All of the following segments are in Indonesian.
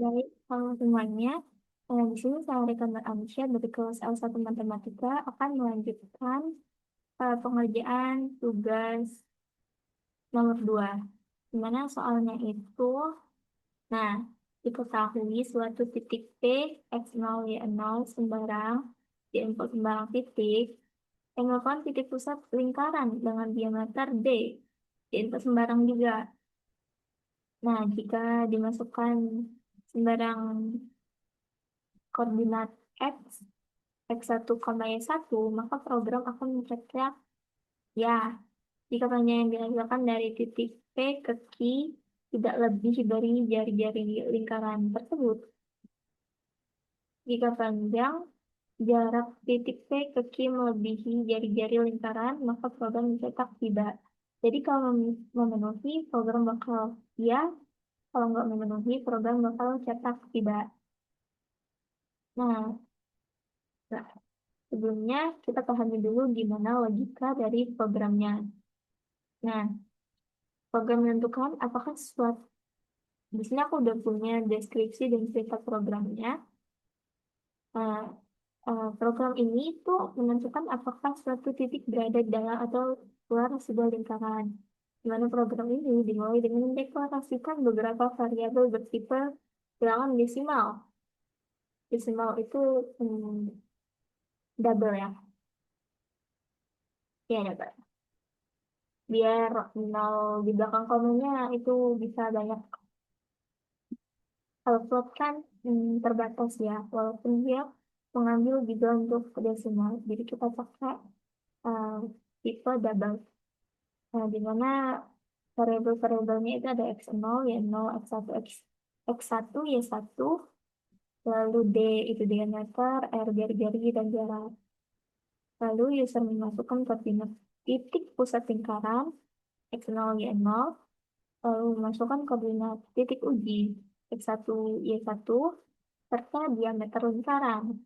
Baik, halo semuanya. Di sini saya Rekan Amsyad dari kelas L1 Matematika akan melanjutkan pengerjaan tugas nomor 2. Di mana soalnya itu, nah, diketahui suatu titik P, X0, Y0 sembarang, di input sembarang titik, yang merupakan titik pusat lingkaran dengan diameter D, di input sembarang juga. Nah, jika dimasukkan sembarang koordinat X, X1, Y1, maka program akan mencetak ya, jika panjang yang dihasilkan dari titik P ke Q tidak lebih dari jari-jari lingkaran tersebut. Jika panjang jarak titik P ke Q melebihi jari-jari lingkaran, maka program mencetak tidak. Jadi kalau memenuhi, program bakal ya, kalau nggak memenuhi, program bakal cetak tidak. Nah, nah, sebelumnya kita pahami dulu gimana logika dari programnya. Nah, program menentukan apakah suatu, di sini aku udah punya deskripsi dan cerita programnya. Nah, program ini tuh menentukan apakah suatu titik berada di dalam atau luar sebuah lingkaran. Di mana program ini dimulai dengan mendeklarasikan beberapa variabel bertipe bilangan desimal. Desimal itu double ya. Ya, double. Biar nol di belakang komanya itu bisa banyak. Kalau float kan terbatas ya, walaupun dia mengambil juga untuk desimal. Jadi kita pakai eh, tipe double. Nah, di mana variabel-variabelnya itu ada x0, y0, x1, x1, y1, lalu D itu diameter, R jari-jari, dan jarak. Lalu user memasukkan koordinat titik pusat lingkaran, x0, y0, lalu memasukkan koordinat titik uji, x1, y1, serta diameter lingkaran.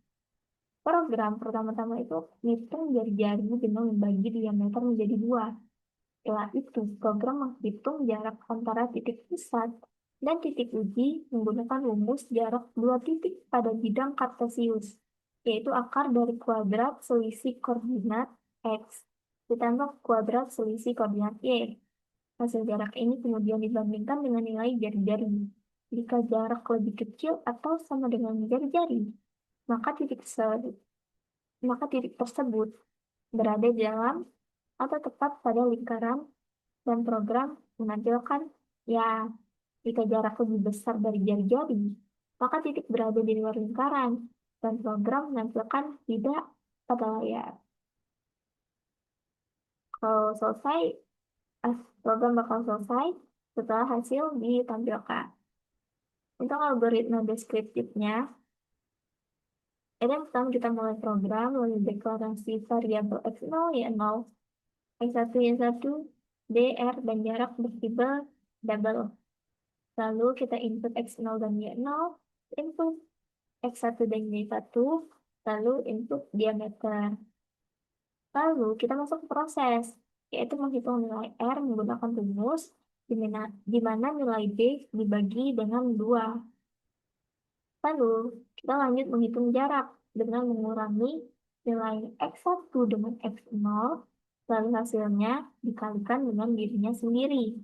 Program pertama-tama itu ngitung jari-jari dengan membagi diameter menjadi dua. Setelah itu, program menghitung jarak antara titik pusat dan titik uji menggunakan rumus jarak dua titik pada bidang kartesius, yaitu akar dari kuadrat selisih koordinat X ditambah kuadrat selisih koordinat Y. Hasil jarak ini kemudian dibandingkan dengan nilai jari-jari. Jika jarak lebih kecil atau sama dengan jari-jari, maka titik tersebut berada di dalam atau tepat pada lingkaran dan program menampilkan ya, jika jarak lebih besar dari jari-jari, maka titik berada di luar lingkaran dan program menampilkan tidak pada layar. Kalau selesai, program bakal selesai setelah hasil ditampilkan. Untuk algoritma deskriptifnya, ini pertama kita mulai program, lalu deklarasi variabel x0, y0, x1, y1, dr, dan jarak bertipe double. Lalu kita input x0 dan y0, input x1 dan y1, lalu input diameter. Lalu kita masuk ke proses, yaitu menghitung nilai R menggunakan rumus, di mana nilai D dibagi dengan 2. Lalu kita lanjut menghitung jarak dengan mengurangi nilai x1 dengan x0, lalu hasilnya dikalikan dengan dirinya sendiri.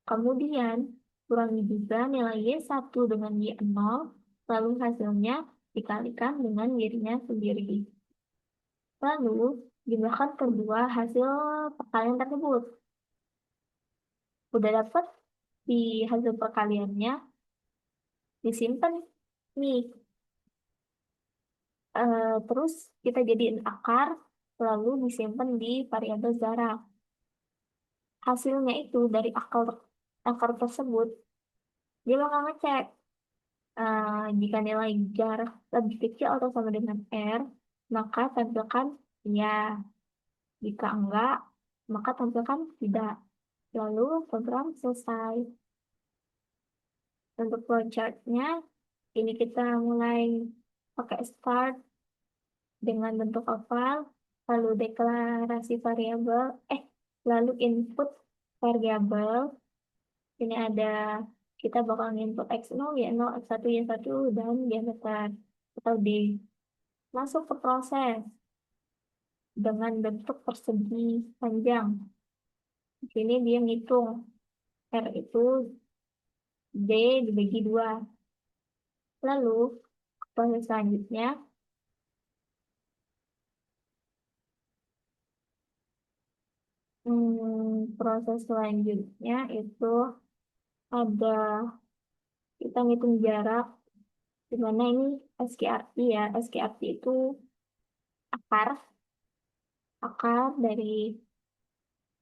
Kemudian, kurangi juga nilai Y1 dengan Y0, lalu hasilnya dikalikan dengan dirinya sendiri. Lalu, jumlahkan kedua hasil perkalian tersebut. Udah dapat di hasil perkaliannya, disimpan nih. Terus kita jadiin akar, lalu disimpan di variabel jarak. Hasilnya itu dari akar tersebut, dia bakal ngecek jika nilai jarak lebih kecil atau sama dengan R, maka tampilkan ya. Jika enggak, maka tampilkan tidak. Lalu program selesai. Untuk flowchartnya, ini kita mulai pakai start dengan bentuk oval, lalu deklarasi variabel, lalu input variabel. Ini ada kita bakal input X0, Y0, X1, Y1, dan diameter atau D. Masuk ke proses dengan bentuk persegi panjang. Di sini dia ngitung R itu D dibagi 2. Lalu, proses selanjutnya, proses selanjutnya itu ada kita ngitung jarak, di mana ini SKRT ya. SKRT itu akar, akar dari,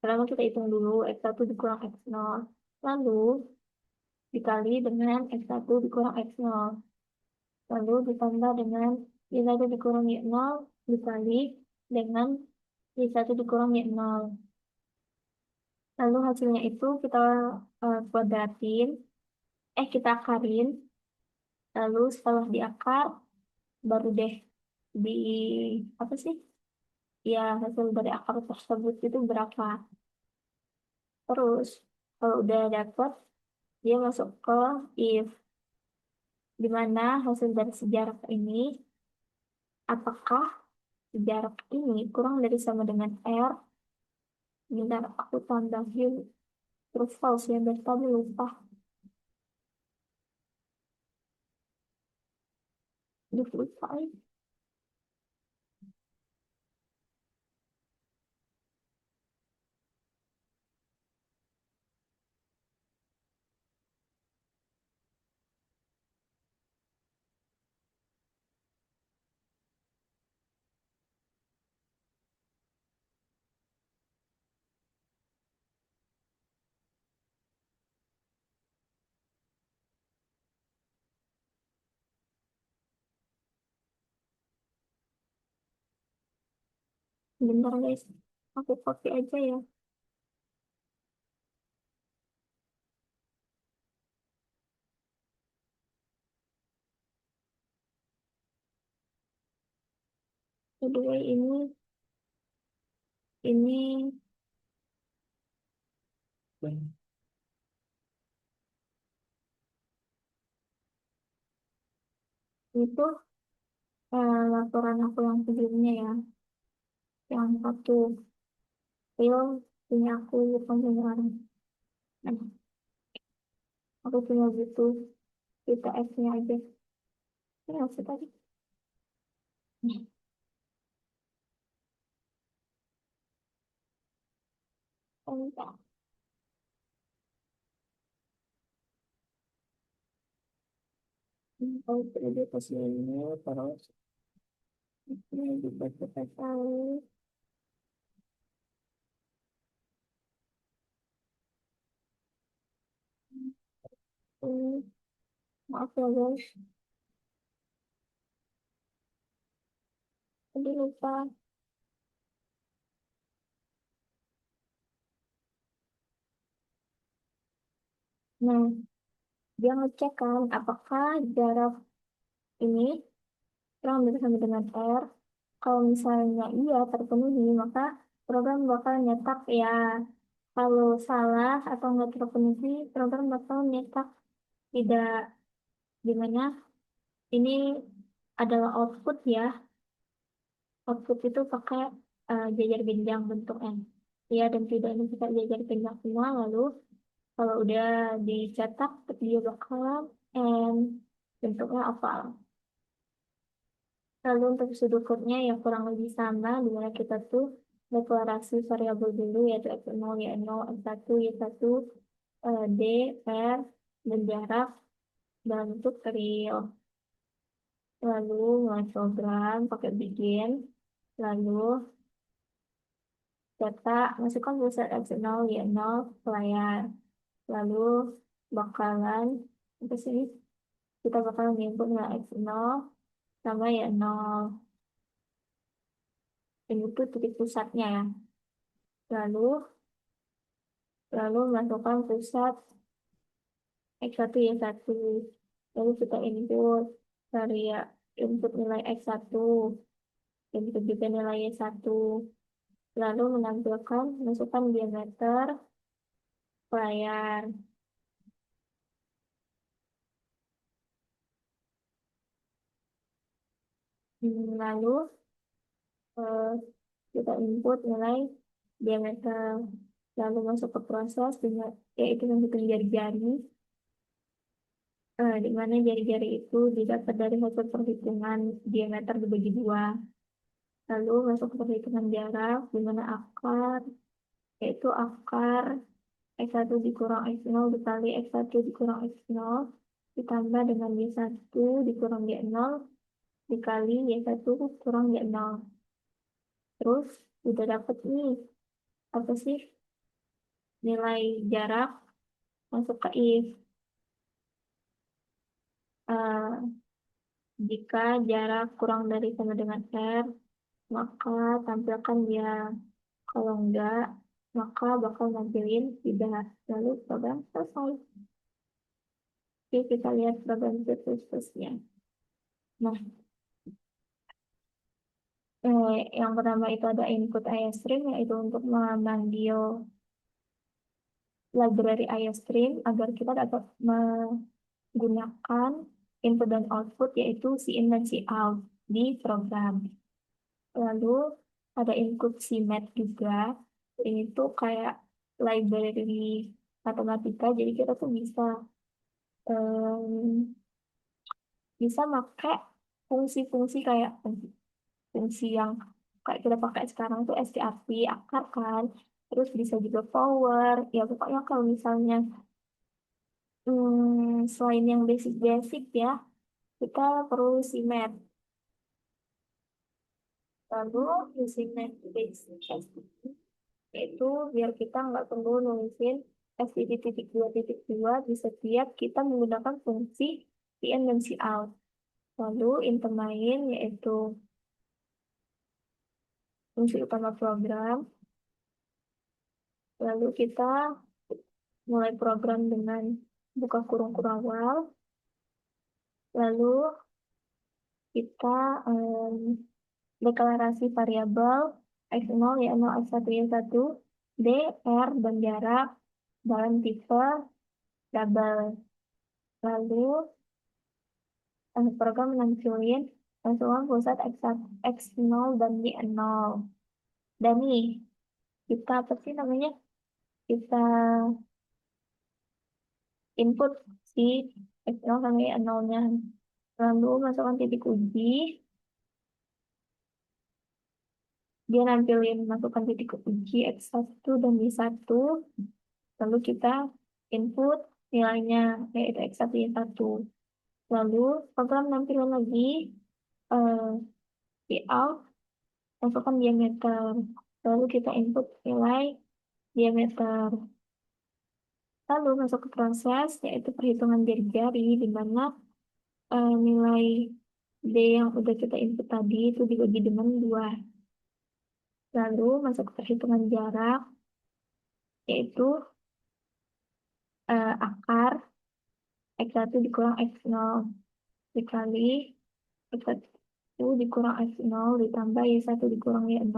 pertama kita hitung dulu X1 dikurang X0. Lalu dikali dengan X1 dikurang X0. Lalu ditambah dengan Y1 dikurang Y0 dikali dengan Y1 dikurang Y0. Lalu hasilnya itu kita kuadratin, kita akarin. Lalu setelah diakar, baru deh di, apa sih? Ya, hasil dari akar tersebut itu berapa. Terus, kalau udah dapat, dia masuk ke if. Di mana hasil dari sejarah ini, apakah sejarah ini kurang dari sama dengan R? Bentar, aku tambahin terus false ya, biar tadi lupa. Lupa ya. Bentar guys, aku copy aja ya. Kedua ini itu laporan aku yang sebelumnya ya, yang satu real punya aku bukan punya orang. Nah, aku cuma butuh kita F-nya aja. Ini apa tadi? Nih, enggak. Kalau periode ini terus ini dibaca tahu. Hmm, maaf ya guys, tadi lupa. Nah, dia ngecek kan apakah jarak ini kurang lebih sama dengan R. Kalau misalnya iya terpenuhi, maka program bakal nyetak ya. Kalau salah atau nggak terpenuhi, program bakal nyetak tidak, dimana ini adalah output ya. Output itu pakai jajar genjang bentuknya. Ya, dan tidak ini kita jajar genjang semua. Lalu kalau udah dicetak, dia bakal and bentuknya oval. Lalu untuk pseudocode-nya yang kurang lebih sama, di mana kita tuh deklarasi variabel dulu, yaitu x0, y0, x1, y1, d, r, dan jarak dalam bentuk real. Lalu mulai program pakai begin, lalu cetak, masukkan pusat x0, y0 ke layar. Lalu bakalan, apa sih? Kita bakalan input nilai x0 sama y0. Ini tuh titik pusatnya ya. Lalu lalu masukkan pusat X1 Y1. Lalu kita input varian input nilai X1, input juga nilai Y1. Lalu menampilkan masukkan diameter layar. Lalu eh, kita input nilai diameter, lalu masuk ke proses dengan yaitu menghitung jari-jari, di mana jari-jari itu didapat dari hasil perhitungan diameter dibagi dua. Lalu masuk ke perhitungan jarak, di mana akar, yaitu akar X1 dikurang X0 dikali X1 dikurang X0 ditambah dengan Y1 dikurang Y0 dikali Y1 kurang Y0. Terus udah dapet nih, apa sih nilai jarak, masuk ke if. Eh, Jika jarak kurang dari sama dengan R, maka tampilkan dia. Kalau enggak, maka bakal nampilin tidak. Lalu program selesai. Oke, kita lihat program C++-nya. Nah, yang pertama itu ada input IOStream, yaitu untuk memanggil library IOStream agar kita dapat menggunakan input dan output, yaitu in dan out di program. Lalu ada input CMath juga. Ini tuh kayak library matematika, jadi kita tuh em, bisa pakai fungsi-fungsi kayak fungsi yang kayak kita pakai sekarang tuh strp, akar kan, terus bisa juga power, ya pokoknya kalau misalnya selain yang basic-basic ya, kita perlu CMath. Lalu using math basic itu biar kita nggak perlu nulisin titik dua di setiap kita menggunakan fungsi in dan out. Lalu inter main yaitu fungsi utama program. Lalu kita mulai program dengan buka kurung awal. Lalu kita deklarasi variabel x0, y0, x1, y1, d, r, dan jarak dalam tipe double. Lalu program menampilkan langsung pusat x0 dan y0. Dan nih, kita apa sih namanya? Kita input si x0 sama y0-nya. Lalu masukkan titik uji. Dia nampilin masukkan titik uji X1 dan Y1. Lalu kita input nilainya, yaitu X1, Y1. Lalu program nampilin lagi out, masukkan diameter. Lalu kita input nilai diameter. Lalu masuk ke proses, yaitu perhitungan jari-jari, di mana nilai D yang udah kita input tadi itu dibagi dengan 2. Lalu masuk ke perhitungan jarak, yaitu akar X1 dikurang X0 dikali X1 dikurang X0 ditambah Y1 dikurang Y0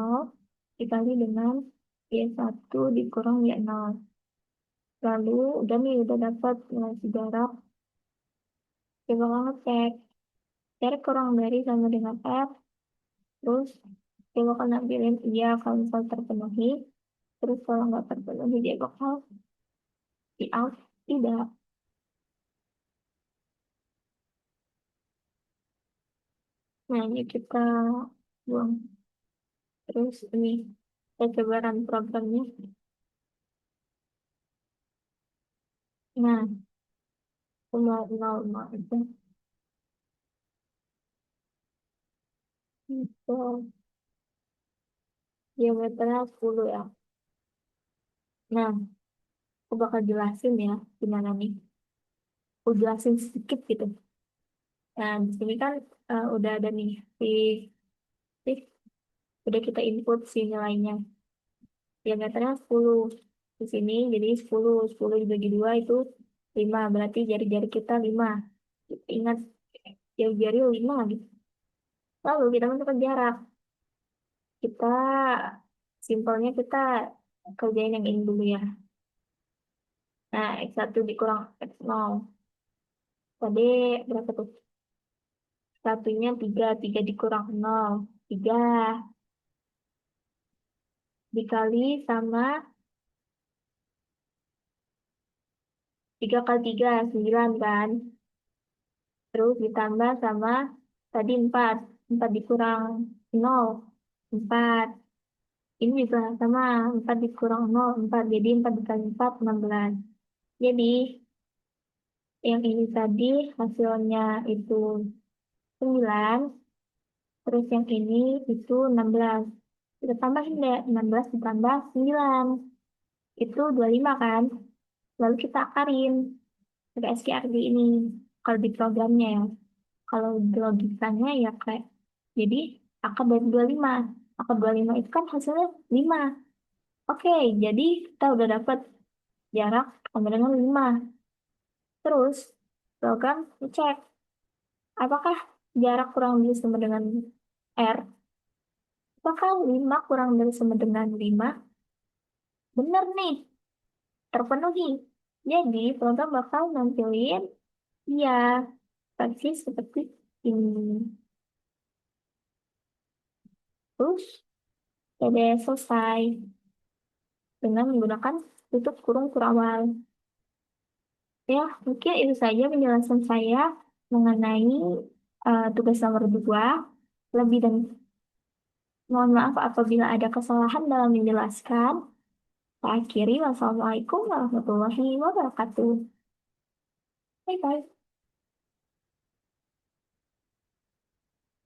dikali dengan Y1 dikurang Y0. Lalu udah nih, udah dapat nilai jarak. Coba kamu ngecek. Jarak kurang dari sama dengan F. Terus coba kamu nampilin iya kalau misal terpenuhi. Terus kalau nggak terpenuhi dia bakal di out. Tidak. Nah ini kita buang. Terus ini saya coba run programnya. Nah, nol aja. Itu diameternya 10 ya. Nah, aku bakal jelasin ya gimana nih. Aku jelasin sedikit gitu. Nah, di sini kan udah ada nih si udah kita input si nilainya. Diameternya 10. Di sini jadi 10 dibagi 2 itu 5. Berarti jari-jari kita 5. Ingat jari-jari 5 gitu. Lalu kita menentukan jarak. Kita simpelnya kita kerjain yang ini dulu ya. Nah, X1 dikurang X0. Tadi berapa tuh? Satunya 3, 3 dikurang 0. 3 dikali sama 3 kali 3, 9 kan. Terus ditambah sama tadi 4. 4 dikurang 0, 4. Ini juga sama, 4 dikurang 0, 4. Jadi 4 dikali 4, 16. Jadi yang ini tadi hasilnya itu 9, terus yang ini itu 16. Kita tambahin deh, 16 ditambah 9. Itu 25 kan? Lalu kita akarin pakai SQRT ini. Kalau di programnya ya. Kalau di logikanya ya kayak, jadi akar dari 25. Akar 25 itu kan hasilnya 5. Oke, jadi kita udah dapat jarak sama dengan 5. Terus, program ngecek apakah jarak kurang lebih sama dengan R. Apakah 5 kurang dari sama dengan 5? Benar nih, terpenuhi. Jadi, program bakal nampilin ya persis seperti ini. Terus, udah selesai dengan menggunakan tutup kurung kurawal. Ya, mungkin itu saja penjelasan saya mengenai tugas nomor 2. Lebih dan mohon maaf apabila ada kesalahan dalam menjelaskan. Saya akhiri, wassalamualaikum warahmatullahi wabarakatuh. Bye-bye.